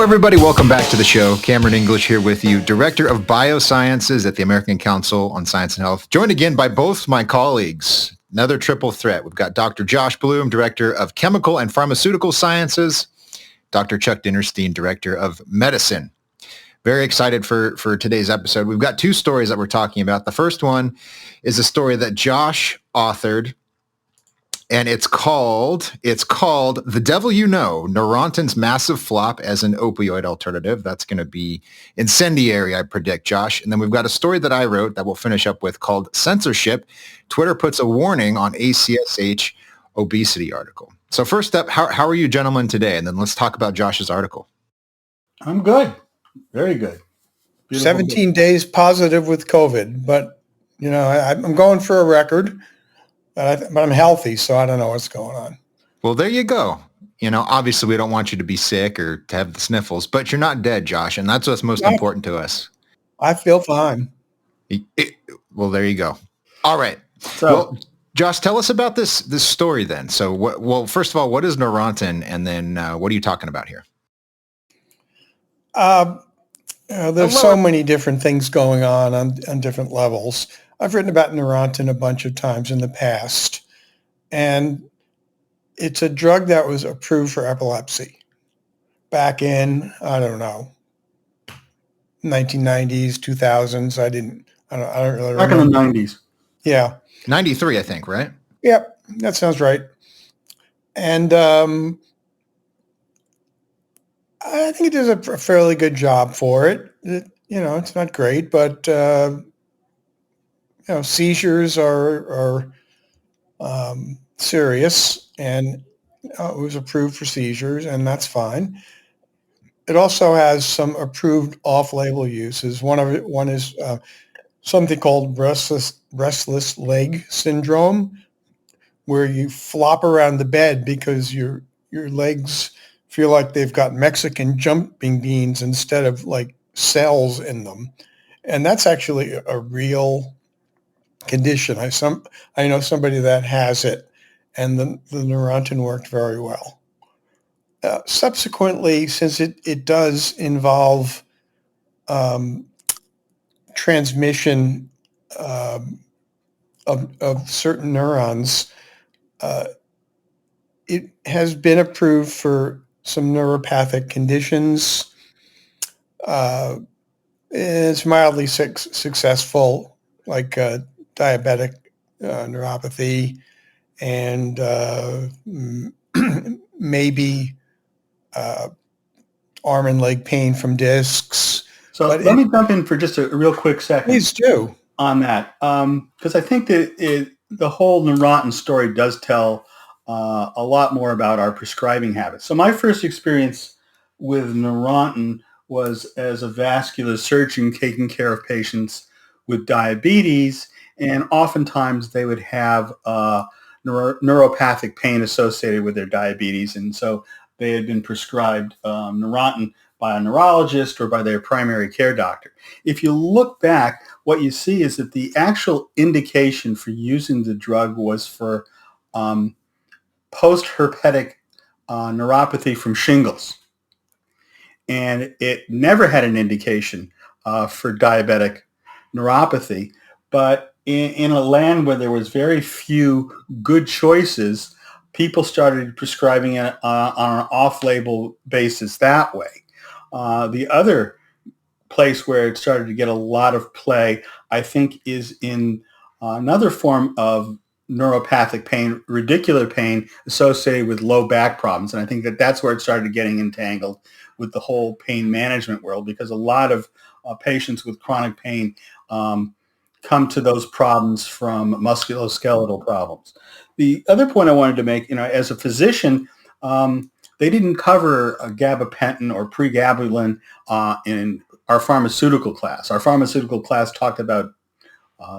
everybody. Welcome back to the show. Cameron English here with you, Director of Biosciences at the American Council on Science and Health. Joined again by both my colleagues. Another triple threat. We've got Dr. Josh Bloom, Director of Chemical and Pharmaceutical Sciences, Dr. Chuck Dinerstein, Director of Medicine. Very excited for today's episode. We've got two stories that we're talking about. The first one is a story that Josh authored, and it's called The Devil You Know, Neurontin's Massive Flop as an Opioid Alternative. That's going to be incendiary, I predict, Josh. And then we've got a story that I wrote that we'll finish up with called Censorship. Twitter puts a warning on ACSH obesity article. So first up, how are you gentlemen today? And then let's talk about Josh's article. I'm good. Very good. Beautiful 17 days positive with COVID, but I'm going for a record. But I'm healthy, so I don't know what's going on. Well, there you go. Obviously we don't want you to be sick or to have the sniffles, but you're not dead, Josh, and that's what's most important to us. I feel fine. Well, there you go. All right. Well, Josh, tell us about this story then. So, first of all, what is Neurontin, and then what are you talking about here? There's so many different things going on different levels. I've written about Neurontin a bunch of times in the past, and it's a drug that was approved for epilepsy back in, 1990s, 2000s. I don't really remember. Back in the 90s. Yeah. 93, I think, right? Yep, that sounds right. And I think it does a fairly good job for it. It's not great, but seizures are serious, and it was approved for seizures, and that's fine. It also has some approved off-label uses. One is something called restless leg syndrome, where you flop around the bed because your legs feel like they've got Mexican jumping beans instead of like cells in them, and that's actually a real condition. I know somebody that has it, and the Neurontin worked very well. Subsequently, since it does involve transmission of certain neurons, it has been approved for some neuropathic conditions. It's mildly successful, like diabetic neuropathy, and maybe arm and leg pain from discs. So let me jump in for just a real quick second. Please do. On that, because I think that the whole Neurontin story does tell a lot more about our prescribing habits. So my first experience with Neurontin was as a vascular surgeon taking care of patients with diabetes, and oftentimes they would have neuropathic pain associated with their diabetes, and so they had been prescribed Neurontin by a neurologist or by their primary care doctor. If you look back, what you see is that the actual indication for using the drug was for post-herpetic neuropathy from shingles. And it never had an indication for diabetic neuropathy. But in a land where there was very few good choices, people started prescribing it on an off-label basis that way. The other place where it started to get a lot of play, I think, is in another form of neuropathic pain, radicular pain associated with low back problems. And I think that that's where it started getting entangled with the whole pain management world, because a lot of patients with chronic pain come to those problems from musculoskeletal problems. The other point I wanted to make, as a physician, they didn't cover gabapentin or pregabalin in our pharmaceutical class. Our pharmaceutical class talked about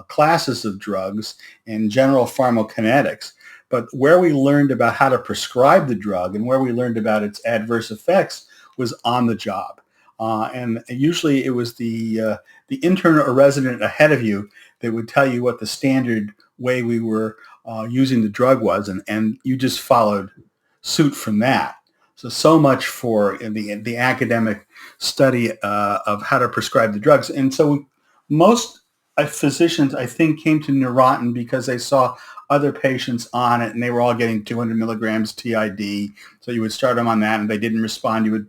classes of drugs and general pharmacokinetics, but where we learned about how to prescribe the drug and where we learned about its adverse effects was on the job. And usually it was the intern or resident ahead of you that would tell you what the standard way we were using the drug was, and you just followed suit from that. So much for the academic study of how to prescribe the drugs. And so most physicians, I think, came to Neurontin because they saw other patients on it, and they were all getting 200 milligrams TID. So you would start them on that, and they didn't respond. You would,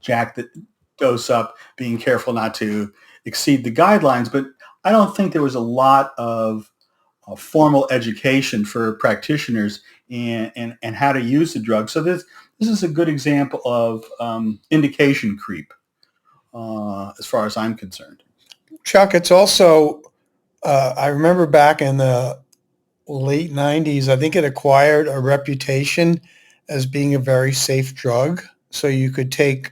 jack the dose up, being careful not to exceed the guidelines. But I don't think there was a lot of formal education for practitioners and how to use the drug. So this is a good example of indication creep, as far as I'm concerned. Chuck, it's also, I remember back in the late 90s, I think it acquired a reputation as being a very safe drug. So you could take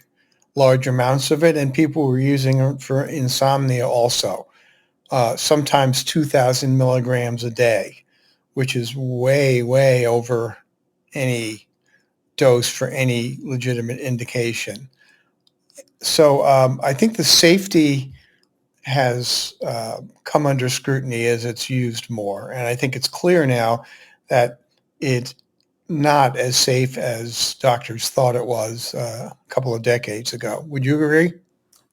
large amounts of it, and people were using it for insomnia also. Sometimes 2,000 milligrams a day, which is way, way over any dose for any legitimate indication. So I think the safety has come under scrutiny as it's used more. And I think it's clear now that it's not as safe as doctors thought it was a couple of decades ago. Would you agree?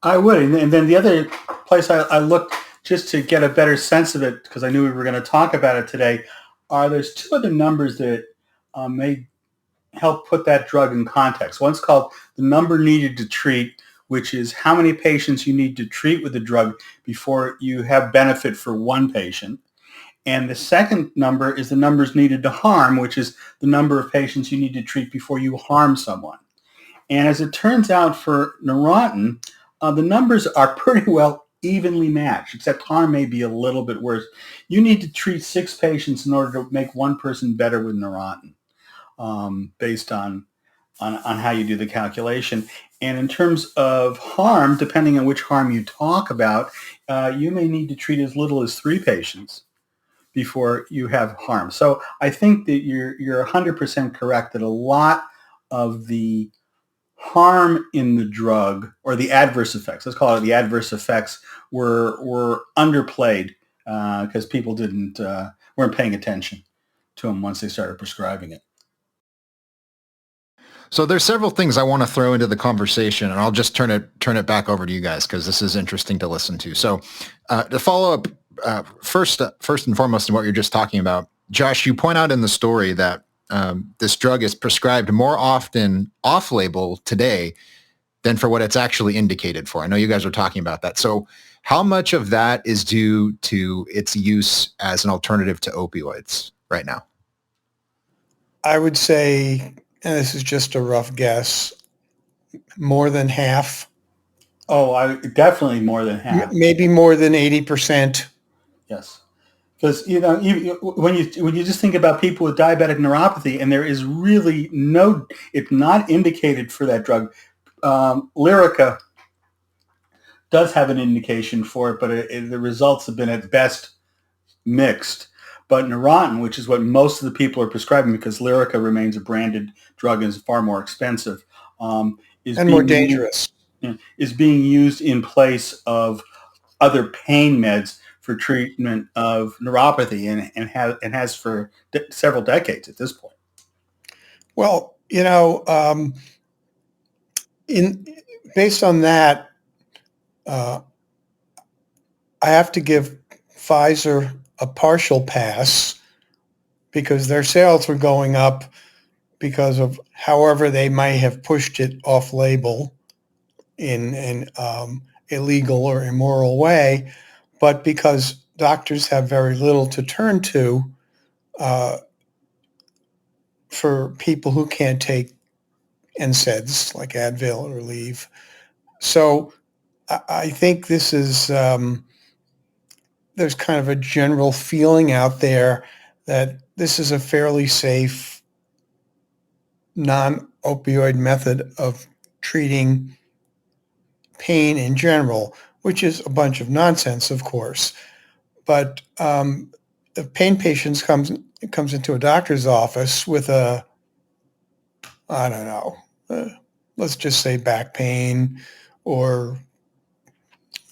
I would. And then the other place I looked just to get a better sense of it, because I knew we were going to talk about it today, there's two other numbers that may help put that drug in context. One's called the number needed to treat, which is how many patients you need to treat with the drug before you have benefit for one patient. And the second number is the numbers needed to harm, which is the number of patients you need to treat before you harm someone. And as it turns out for Neurontin, the numbers are pretty well evenly matched, except harm may be a little bit worse. You need to treat 6 patients in order to make one person better with Neurontin, based on how you do the calculation. And in terms of harm, depending on which harm you talk about, you may need to treat as little as 3 patients before you have harm. So I think that you're 100% correct that a lot of the harm in the drug, or the adverse effects, let's call it the adverse effects, were underplayed because people weren't paying attention to them once they started prescribing it. So there's several things I want to throw into the conversation, and I'll just turn it back over to you guys because this is interesting to listen to. So to follow up, first and foremost in what you're just talking about, Josh, you point out in the story that this drug is prescribed more often off-label today than for what it's actually indicated for. I know you guys are talking about that. So how much of that is due to its use as an alternative to opioids right now? I would say, and this is just a rough guess, more than half. Oh, definitely more than half. Maybe more than 80%. Yes. Because, when you just think about people with diabetic neuropathy, and there is really it's not indicated for that drug. Lyrica does have an indication for it, but the results have been at best mixed. But Neurontin, which is what most of the people are prescribing, because Lyrica remains a branded drug and is far more expensive, is more dangerous. Is being used in place of other pain meds for treatment of neuropathy, and has for several decades at this point. Well, based on that, I have to give Pfizer a partial pass because their sales were going up because of however they might have pushed it off label in an illegal or immoral way, but because doctors have very little to turn to for people who can't take NSAIDs like Advil or Aleve. So I think this is, there's kind of a general feeling out there that this is a fairly safe non-opioid method of treating pain in general, which is a bunch of nonsense, of course. But if pain patients comes into a doctor's office with let's just say back pain or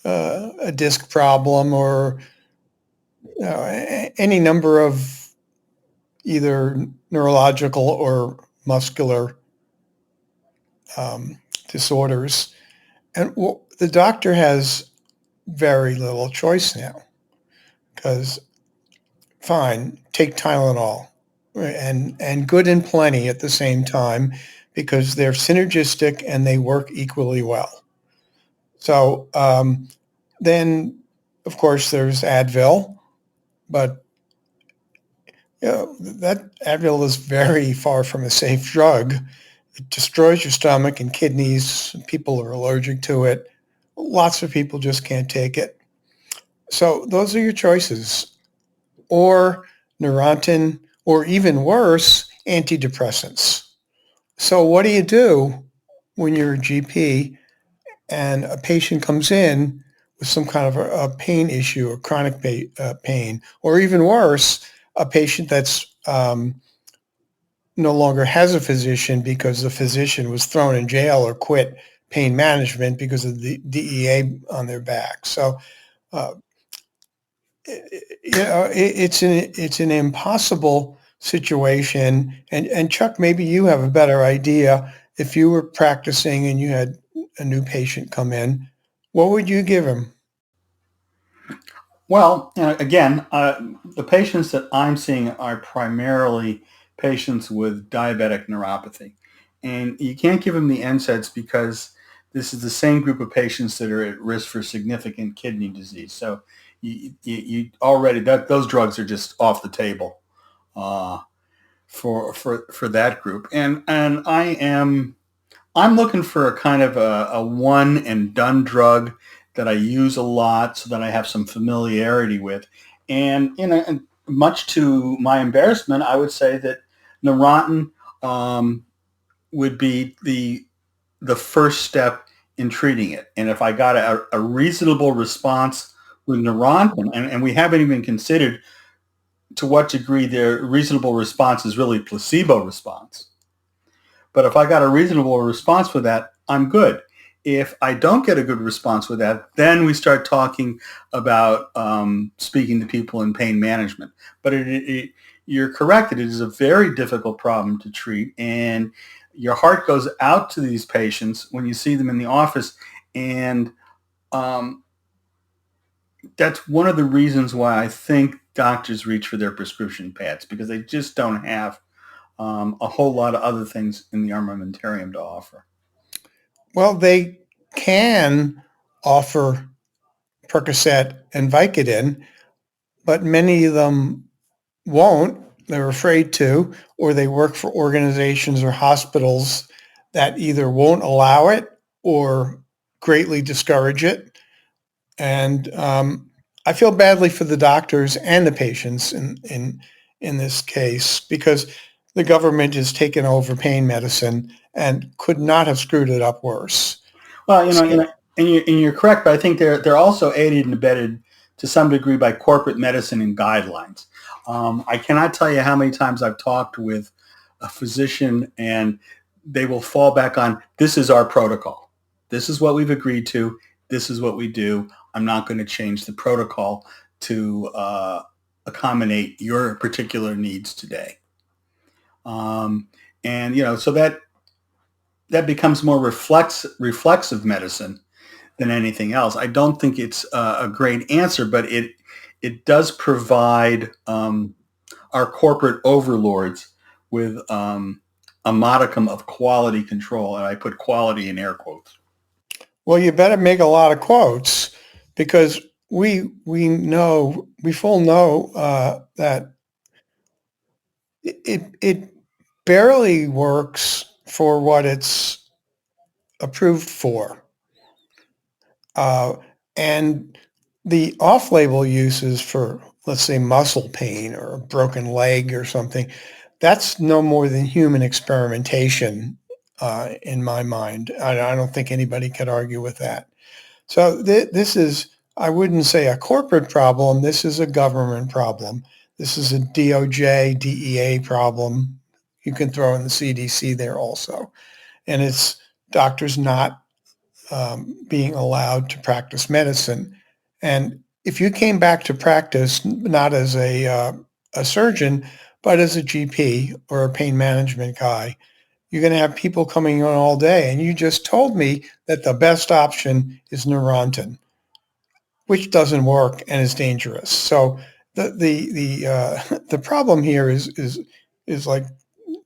a disc problem or any number of either neurological or muscular disorders. And the doctor has very little choice now because, fine, take Tylenol and good and plenty at the same time because they're synergistic and they work equally well. So then, of course, there's Advil, but that Advil is very far from a safe drug. It destroys your stomach and kidneys. People are allergic to it. Lots of people just can't take it. So those are your choices. Or Neurontin, or even worse, antidepressants. So what do you do when you're a GP and a patient comes in with some kind of a pain issue or chronic pain, or even worse, a patient that's no longer has a physician because the physician was thrown in jail or quit pain management because of the DEA on their back. So, it's an impossible situation. And Chuck, maybe you have a better idea. If you were practicing and you had a new patient come in, what would you give him? Well, again, the patients that I'm seeing are primarily patients with diabetic neuropathy. And you can't give them the NSAIDs because this is the same group of patients that are at risk for significant kidney disease. So you already, those drugs are just off the table for that group. And I'm looking for a kind of a one and done drug that I use a lot so that I have some familiarity with. And much to my embarrassment, I would say that Neurontin would be the first step in treating it. And if I got a reasonable response with Neurontin, and we haven't even considered to what degree their reasonable response is really placebo response. But if I got a reasonable response with that, I'm good. If I don't get a good response with that, then we start talking about speaking to people in pain management. But you're correct. It is a very difficult problem to treat. And your heart goes out to these patients when you see them in the office. And that's one of the reasons why I think doctors reach for their prescription pads, because they just don't have a whole lot of other things in the armamentarium to offer. Well, they can offer Percocet and Vicodin, but many of them won't. They're afraid to, or they work for organizations or hospitals that either won't allow it or greatly discourage it. And I feel badly for the doctors and the patients in this case, because the government has taken over pain medicine and could not have screwed it up worse. Well, and you're correct, but I think they're also aided and abetted to some degree by corporate medicine and guidelines. I cannot tell you how many times I've talked with a physician and they will fall back on, this is our protocol. This is what we've agreed to. This is what we do. I'm not going to change the protocol to accommodate your particular needs today. So that becomes more reflexive medicine than anything else. I don't think it's a great answer, but it does provide our corporate overlords with a modicum of quality control, and I put quality in air quotes. Well, you better make a lot of quotes, because we full know that it barely works for what it's approved for. And the off-label uses for, let's say, muscle pain or a broken leg or something, that's no more than human experimentation in my mind. I don't think anybody could argue with that. So this is, I wouldn't say a corporate problem. This is a government problem. This is a DOJ, DEA problem. You can throw in the CDC there also. And it's doctors not being allowed to practice medicine. And if you came back to practice not as a surgeon, but as a GP or a pain management guy, you're going to have people coming on all day. And you just told me that the best option is Neurontin, which doesn't work and is dangerous. So the problem here is like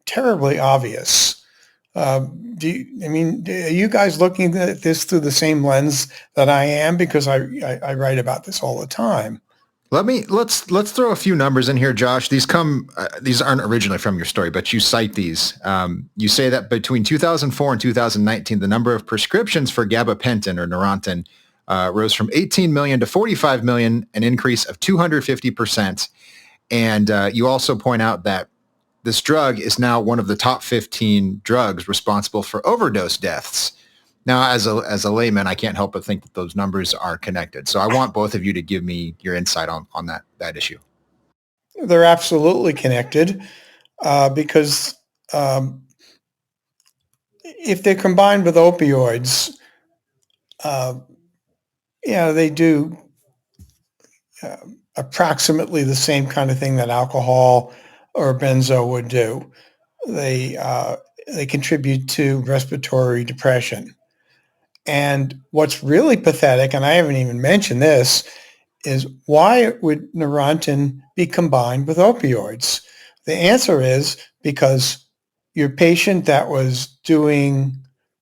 terribly obvious. Are you guys looking at this through the same lens that I am? Because I write about this all the time. Let's throw a few numbers in here, Josh. These aren't originally from your story, but you cite these. You say that between 2004 and 2019, the number of prescriptions for gabapentin or Neurontin rose from 18 million to 45 million, an increase of 250%. And you also point out that this drug is now one of the top 15 drugs responsible for overdose deaths. Now, as a layman, I can't help but think that those numbers are connected. So I want both of you to give me your insight on that issue. They're absolutely connected because if they're combined with opioids, they do approximately the same kind of thing that alcohol or benzo would do. They contribute to respiratory depression. And what's really pathetic, and I haven't even mentioned this, is why would Neurontin be combined with opioids? The answer is because your patient that was doing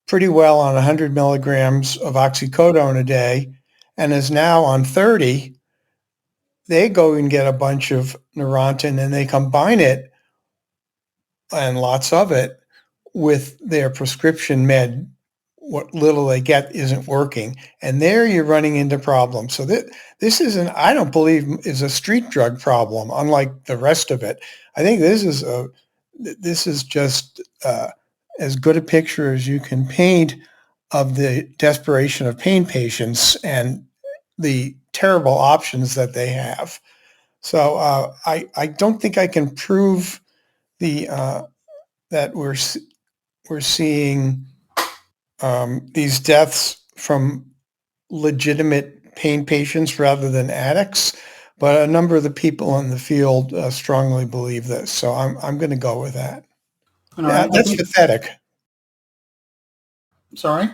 pretty well on 100 milligrams of oxycodone a day and is now on 30, they go and get a bunch of Neurontin and they combine it, and lots of it, with their prescription med. What little they get isn't working. And there you're running into problems. So this I don't believe is a street drug problem, unlike the rest of it. I think this is just as good a picture as you can paint of the desperation of pain patients and the terrible options that they have. So I don't think I can prove that we're seeing these deaths from legitimate pain patients rather than addicts, but a number of the people in the field strongly believe this. So I'm going to go with that. That's pathetic. Sorry?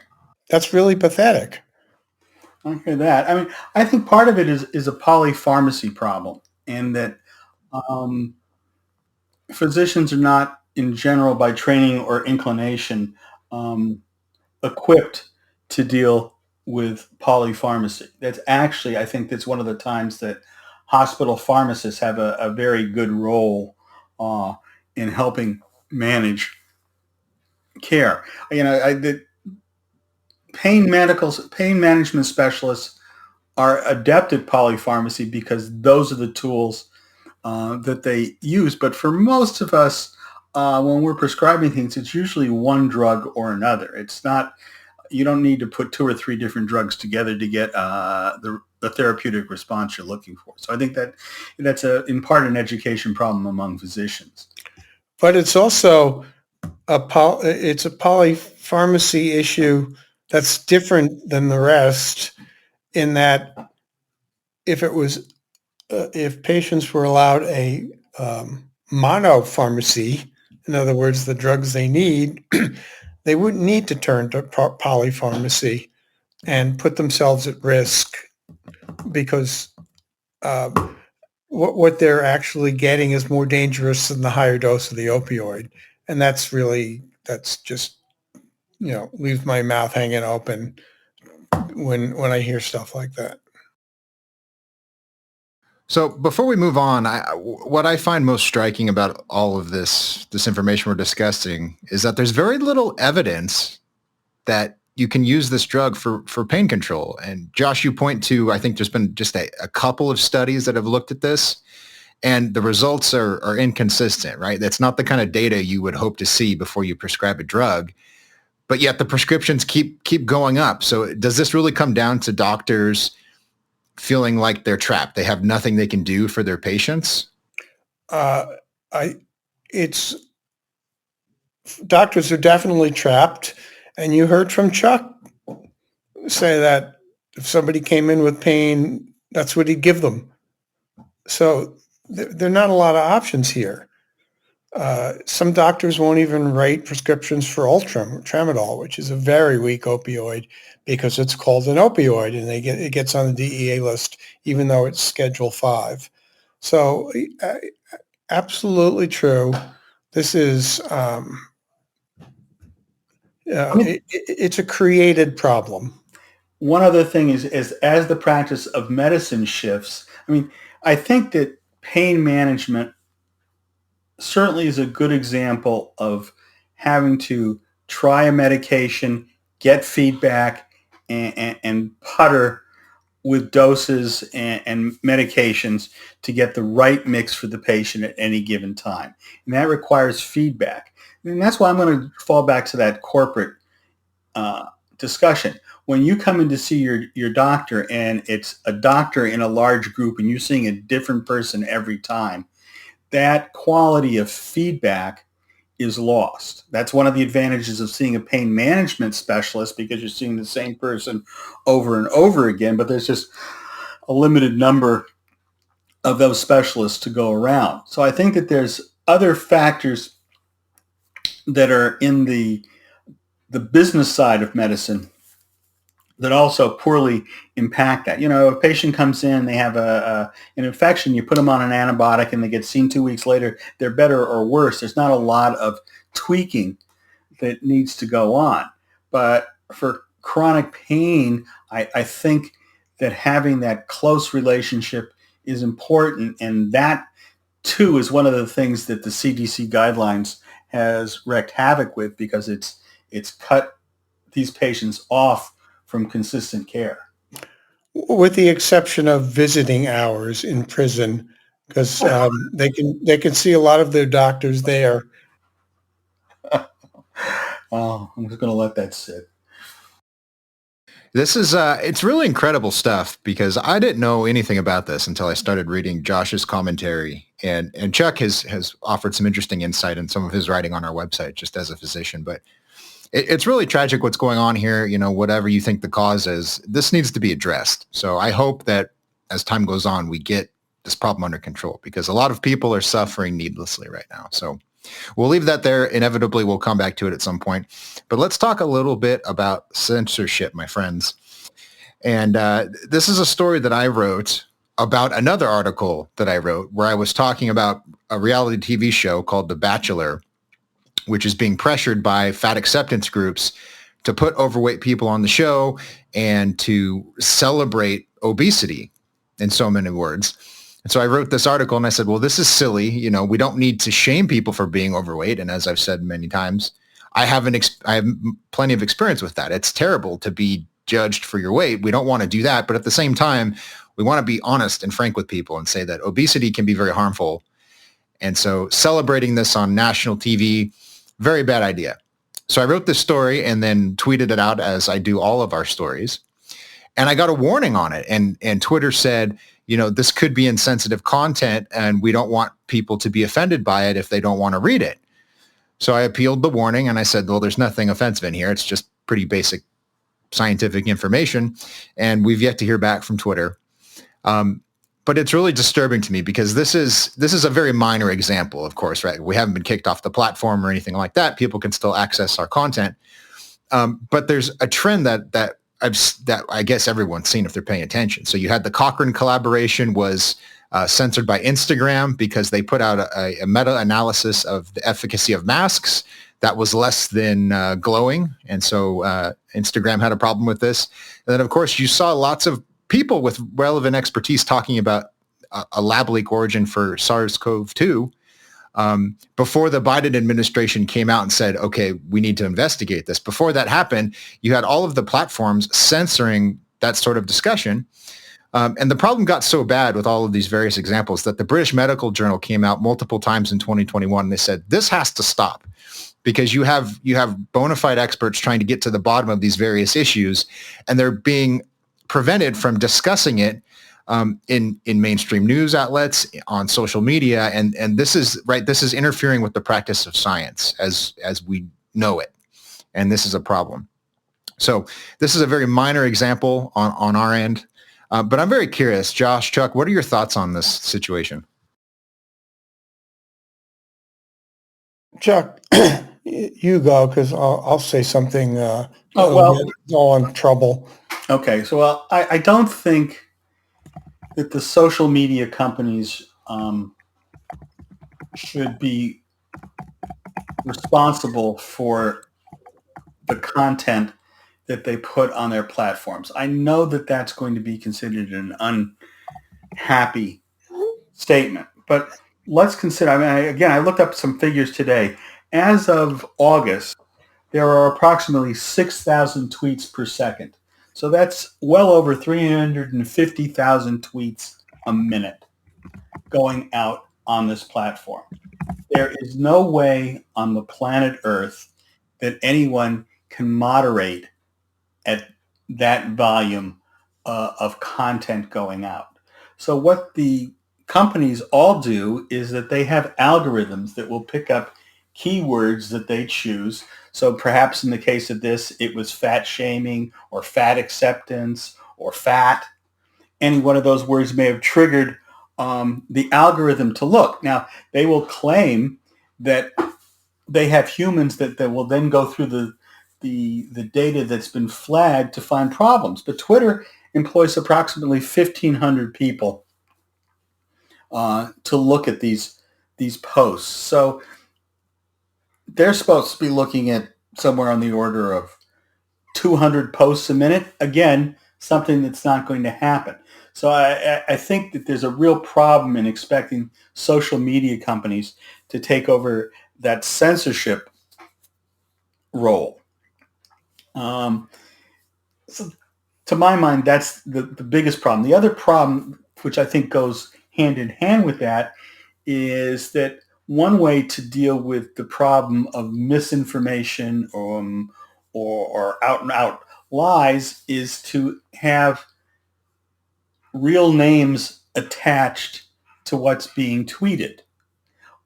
That's really pathetic. I hear that. I mean, I think part of it is a polypharmacy problem, and that physicians are not, in general, by training or inclination, equipped to deal with polypharmacy. That's actually, I think that's one of the times that hospital pharmacists have a very good role in helping manage care. The pain management specialists are adept at polypharmacy because those are the tools that they use. But for most of us, when we're prescribing things, it's usually one drug or another. It's not, you don't need to put 2 or 3 different drugs together to get the therapeutic response you're looking for. So I think that's in part an education problem among physicians. But it's also it's a polypharmacy issue that's different than the rest, in that if patients were allowed a monopharmacy, in other words, the drugs they need, they wouldn't need to turn to polypharmacy and put themselves at risk, because what they're actually getting is more dangerous than the higher dose of the opioid. And that's just, leaves my mouth hanging open when I hear stuff like that. So before we move on, what I find most striking about all of this information we're discussing is that there's very little evidence that you can use this drug for pain control. And Josh, you point to, I think there's been just a couple of studies that have looked at this, and the results are inconsistent, right? That's not the kind of data you would hope to see before you prescribe a drug, but yet the prescriptions keep going up. So does this really come down to doctors feeling like they're trapped? They have nothing they can do for their patients? Doctors are definitely trapped. And you heard from Chuck say that if somebody came in with pain, that's what he'd give them. So there are not a lot of options here. Some doctors won't even write prescriptions for tramadol, which is a very weak opioid because it's called an opioid, and it gets on the DEA list even though it's Schedule 5. So absolutely true. This is it's a created problem. One other thing is as the practice of medicine shifts, I think that pain management certainly is a good example of having to try a medication, get feedback, and putter with doses and medications to get the right mix for the patient at any given time. And that requires feedback. And that's why I'm going to fall back to that corporate discussion. When you come in to see your doctor and it's a doctor in a large group and you're seeing a different person every time, that quality of feedback is lost. That's one of the advantages of seeing a pain management specialist, because you're seeing the same person over and over again, but there's just a limited number of those specialists to go around. So I think that there's other factors that are in the business side of medicine that also poorly impact that. You know, a patient comes in, they have an infection, you put them on an antibiotic and they get seen 2 weeks later, they're better or worse. There's not a lot of tweaking that needs to go on. But for chronic pain, I think that having that close relationship is important. And that, too, is one of the things that the CDC guidelines has wreaked havoc with, because it's cut these patients off from consistent care. With the exception of visiting hours in prison, because they can see a lot of their doctors there. Oh, I'm just going to let that sit. This is it's really incredible stuff, because I didn't know anything about this until I started reading Josh's commentary, and Chuck has offered some interesting insight in some of his writing on our website just as a physician. But it's really tragic what's going on here. You know, whatever you think the cause is, this needs to be addressed. So I hope that as time goes on, we get this problem under control, because a lot of people are suffering needlessly right now. So we'll leave that there. Inevitably, we'll come back to it at some point. But let's talk a little bit about censorship, my friends. And this is a story that I wrote about another article that I wrote, where I was talking about a reality TV show called The Bachelor, which is being pressured by fat acceptance groups to put overweight people on the show and to celebrate obesity, in so many words. And so I wrote this article and I said, well, this is silly. You know, we don't need to shame people for being overweight. And as I've said many times, I have plenty of experience with that. It's terrible to be judged for your weight. We don't want to do that. But at the same time, we want to be honest and frank with people and say that obesity can be very harmful. And so celebrating this on national TV, very bad idea. So I wrote this story and then tweeted it out, as I do all of our stories. And I got a warning on it. And Twitter said, you know, this could be insensitive content and we don't want people to be offended by it if they don't want to read it. So I appealed the warning and I said, well, there's nothing offensive in here. It's just pretty basic scientific information. And we've yet to hear back from Twitter. But it's really disturbing to me, because this is a very minor example, of course, right? We haven't been kicked off the platform or anything like that. People can still access our content. But there's a trend that I guess everyone's seen if they're paying attention. So you had the Cochrane collaboration was censored by Instagram because they put out a meta-analysis of the efficacy of masks that was less than glowing. And so Instagram had a problem with this. And then, of course, you saw lots of people with relevant expertise talking about a lab leak origin for SARS-CoV-2 before the Biden administration came out and said, okay, we need to investigate this. Before that happened, you had all of the platforms censoring that sort of discussion. And the problem got so bad with all of these various examples that the British Medical Journal came out multiple times in 2021. And they said, this has to stop, because you have bona fide experts trying to get to the bottom of these various issues, and they're being prevented from discussing it in mainstream news outlets, on social media, and this is right. This is interfering with the practice of science as we know it, and this is a problem. So this is a very minor example on our end, but I'm very curious, Josh, Chuck, what are your thoughts on this situation? Chuck, you go because I'll say something Oh, that'll get us all in trouble. Okay, so I don't think that the social media companies should be responsible for the content that they put on their platforms. I know that that's going to be considered an unhappy statement, but let's consider, I looked up some figures today. As of August, there are approximately 6,000 tweets per second. So that's well over 350,000 tweets a minute going out on this platform. There is no way on the planet Earth that anyone can moderate at that volume of content going out. So what the companies all do is that they have algorithms that will pick up keywords that they choose. So perhaps in the case of this, it was fat shaming or fat acceptance or fat. Any one of those words may have triggered the algorithm to look. Now, they will claim that they have humans that will then go through the data that's been flagged to find problems. But Twitter employs approximately 1,500 people to look at these posts. So they're supposed to be looking at somewhere on the order of 200 posts a minute. Again, something that's not going to happen. So I think that there's a real problem in expecting social media companies to take over that censorship role. So to my mind, that's the biggest problem. The other problem, which I think goes hand in hand with that, is that one way to deal with the problem of misinformation or out and out lies is to have real names attached to what's being tweeted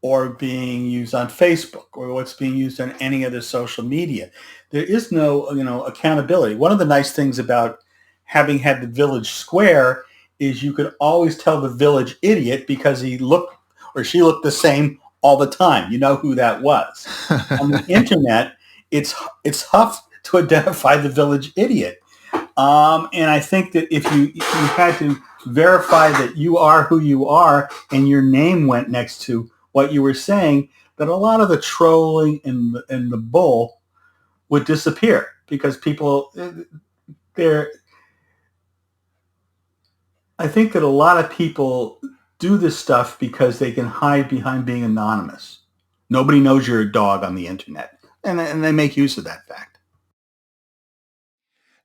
or being used on Facebook or what's being used on any other social media. There is no, accountability. One of the nice things about having had the village square is you could always tell the village idiot because he looked or she looked the same all the time. You know who that was. On the internet, it's tough to identify the village idiot. And I think that if you had to verify that you are who you are and your name went next to what you were saying, that a lot of the trolling and the bull would disappear because people, I think that a lot of people do this stuff because they can hide behind being anonymous. Nobody knows you're a dog on the internet, and they make use of that fact.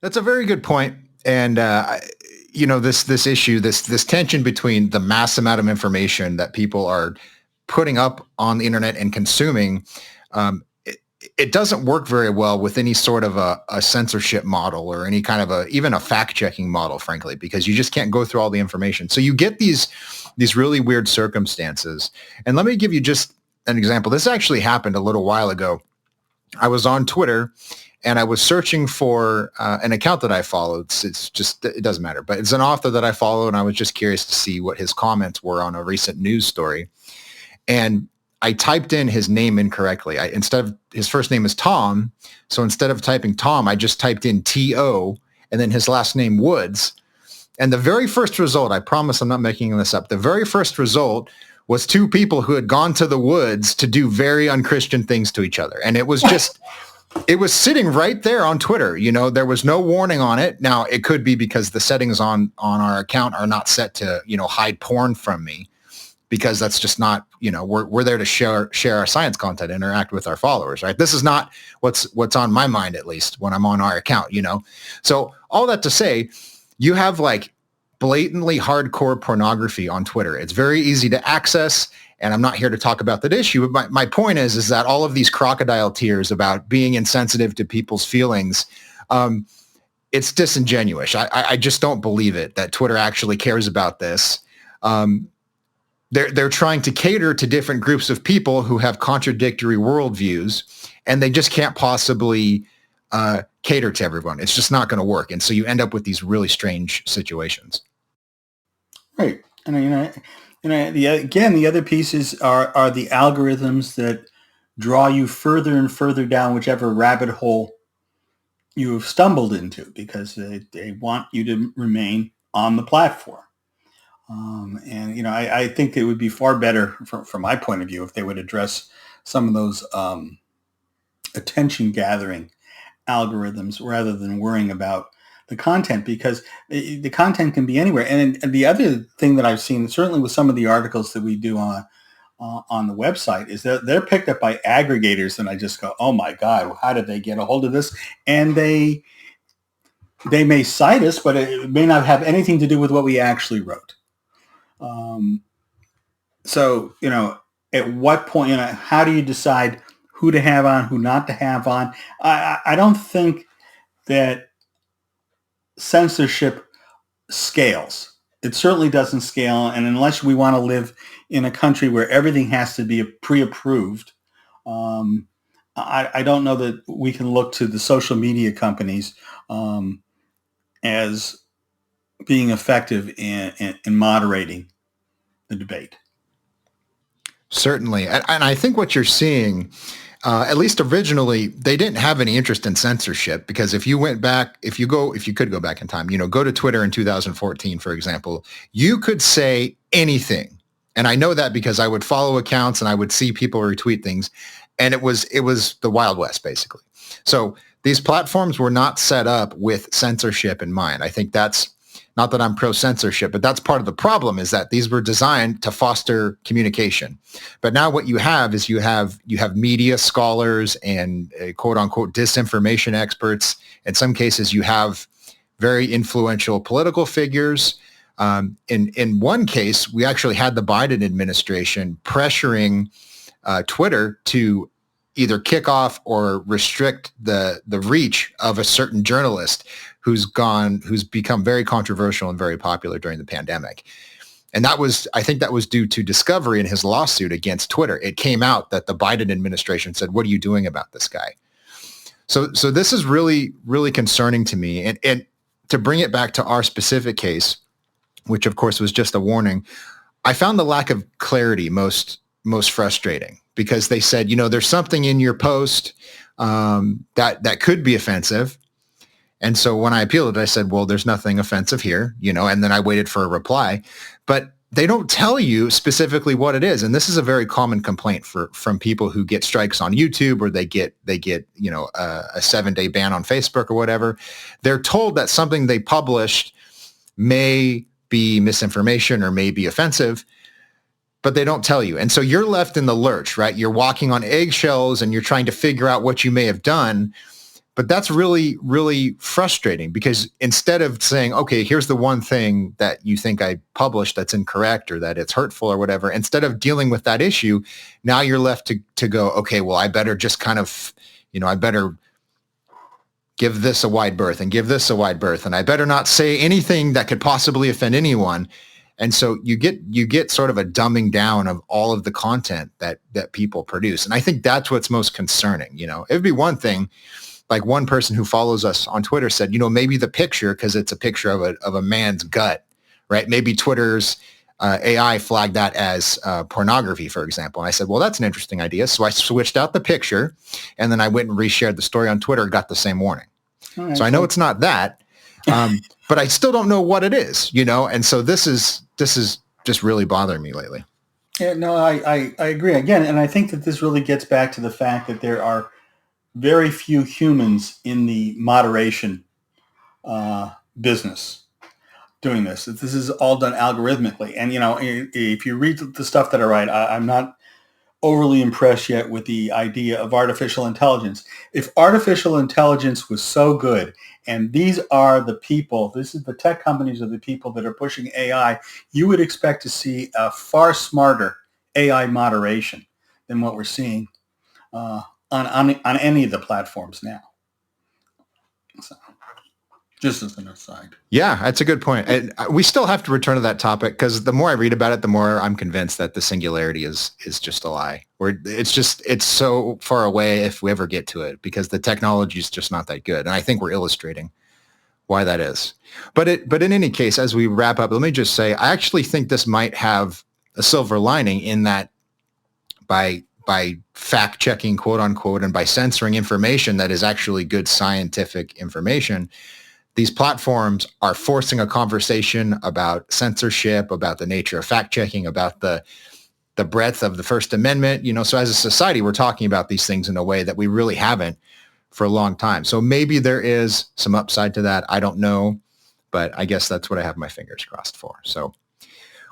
That's a very good point. And, this issue, this tension between the mass amount of information that people are putting up on the internet and consuming, it doesn't work very well with any sort of a censorship model or any kind of even a fact-checking model, frankly, because you just can't go through all the information. So you get these really weird circumstances. And let me give you just an example. This actually happened a little while ago. I was on Twitter and I was searching for an account that I followed. It doesn't matter, but it's an author that I follow, and I was just curious to see what his comments were on a recent news story. And I typed in his name incorrectly. His first name is Tom. So instead of typing Tom, I just typed in T-O and then his last name Woods. And the very first result, I promise I'm not making this up. The very first result was two people who had gone to the woods to do very unchristian things to each other. And it was just, it was sitting right there on Twitter. There was no warning on it. Now, it could be because the settings on our account are not set to, hide porn from me, because that's just not, we're there to share our science content, interact with our followers, right? This is not what's on my mind, at least when I'm on our account, So all that to say, you have like blatantly hardcore pornography on Twitter. It's very easy to access, and I'm not here to talk about that issue, but my point is that all of these crocodile tears about being insensitive to people's feelings, it's disingenuous. I just don't believe it, that Twitter actually cares about this. They're trying to cater to different groups of people who have contradictory worldviews, and they just can't possibly cater to everyone. It's just not going to work. And so you end up with these really strange situations. Right. And the other pieces are the algorithms that draw you further and further down whichever rabbit hole you have stumbled into, because they want you to remain on the platform. And I think it would be far better from my point of view if they would address some of those attention gathering algorithms rather than worrying about the content, because the content can be anywhere. And the other thing that I've seen, certainly with some of the articles that we do on the website, is that they're picked up by aggregators, and I just go, oh my God, how did they get a hold of this? And they may cite us, but it may not have anything to do with what we actually wrote. So, at what point, how do you decide who to have on, who not to have on? I don't think that censorship scales. It certainly doesn't scale. And unless we want to live in a country where everything has to be pre-approved, I don't know that we can look to the social media companies as being effective in moderating the debate. Certainly. And I think what you're seeing, at least originally, they didn't have any interest in censorship, because if you could go back in time, go to Twitter in 2014, for example, you could say anything. And I know that because I would follow accounts and I would see people retweet things, and it was the Wild West, basically. So these platforms were not set up with censorship in mind. I think that's not that I'm pro-censorship, but that's part of the problem, is that these were designed to foster communication. But now what you have is you have media scholars and quote unquote disinformation experts. In some cases, you have very influential political figures. In one case, we actually had the Biden administration pressuring Twitter to either kick off or restrict the reach of a certain journalist who's become very controversial and very popular during the pandemic. And I think that was due to discovery in his lawsuit against Twitter. It came out that the Biden administration said, what are you doing about this guy? So this is really, really concerning to me. And to bring it back to our specific case, which of course was just a warning, I found the lack of clarity most frustrating, because they said, there's something in your post that could be offensive. And so when I appealed it, I said, well, there's nothing offensive here, and then I waited for a reply. But they don't tell you specifically what it is. And this is a very common complaint from people who get strikes on YouTube, or they get a 7-day ban on Facebook or whatever. They're told that something they published may be misinformation or may be offensive, but they don't tell you. And so you're left in the lurch, right? You're walking on eggshells and you're trying to figure out what you may have done. But that's really, really frustrating, because instead of saying, okay, here's the one thing that you think I published that's incorrect or that it's hurtful or whatever, instead of dealing with that issue, now you're left to go, okay, well, I better just kind of, I better give this a wide berth and give this a wide berth, and I better not say anything that could possibly offend anyone. And so you get sort of a dumbing down of all of the content that people produce. And I think that's what's most concerning. It would be one thing, like one person who follows us on Twitter said, maybe the picture, because it's a picture of a man's gut, right? Maybe Twitter's AI flagged that as pornography, for example. And I said, well, that's an interesting idea. So I switched out the picture, and then I went and reshared the story on Twitter, got the same warning. Right, so I know it's not that, but I still don't know what it is, And so this is just really bothering me lately. Yeah, no, I agree again. And I think that this really gets back to the fact that there are very few humans in the moderation business doing this. This is all done algorithmically. And, if you read the stuff that I write, I'm not overly impressed yet with the idea of artificial intelligence. If artificial intelligence was so good, and these are the people, this is the tech companies are the people that are pushing AI, you would expect to see a far smarter AI moderation than what we're seeing on any of the platforms now. So, just as an aside. Yeah, that's a good point. And we still have to return to that topic, because the more I read about it, the more I'm convinced that the singularity is just a lie. It's so far away if we ever get to it, because the technology is just not that good. And I think we're illustrating why that is. But in any case, as we wrap up, let me just say, I actually think this might have a silver lining, in that by by fact checking, quote unquote, and by censoring information that is actually good scientific information, these platforms are forcing a conversation about censorship, about the nature of fact checking, about the breadth of the First Amendment. So as a society, we're talking about these things in a way that we really haven't for a long time. So maybe there is some upside to that. I don't know, but I guess that's what I have my fingers crossed for. So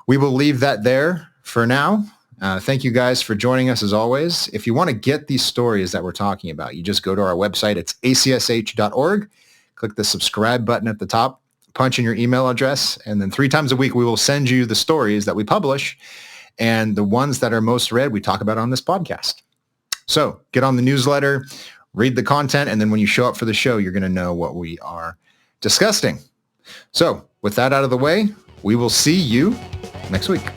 we will leave that there for now. Thank you guys for joining us as always. If you want to get these stories that we're talking about, you just go to our website. It's acsh.org. Click the subscribe button at the top, punch in your email address, and then 3 times a week we will send you the stories that we publish, and the ones that are most read we talk about on this podcast. So get on the newsletter, read the content, and then when you show up for the show, you're going to know what we are discussing. So with that out of the way, we will see you next week.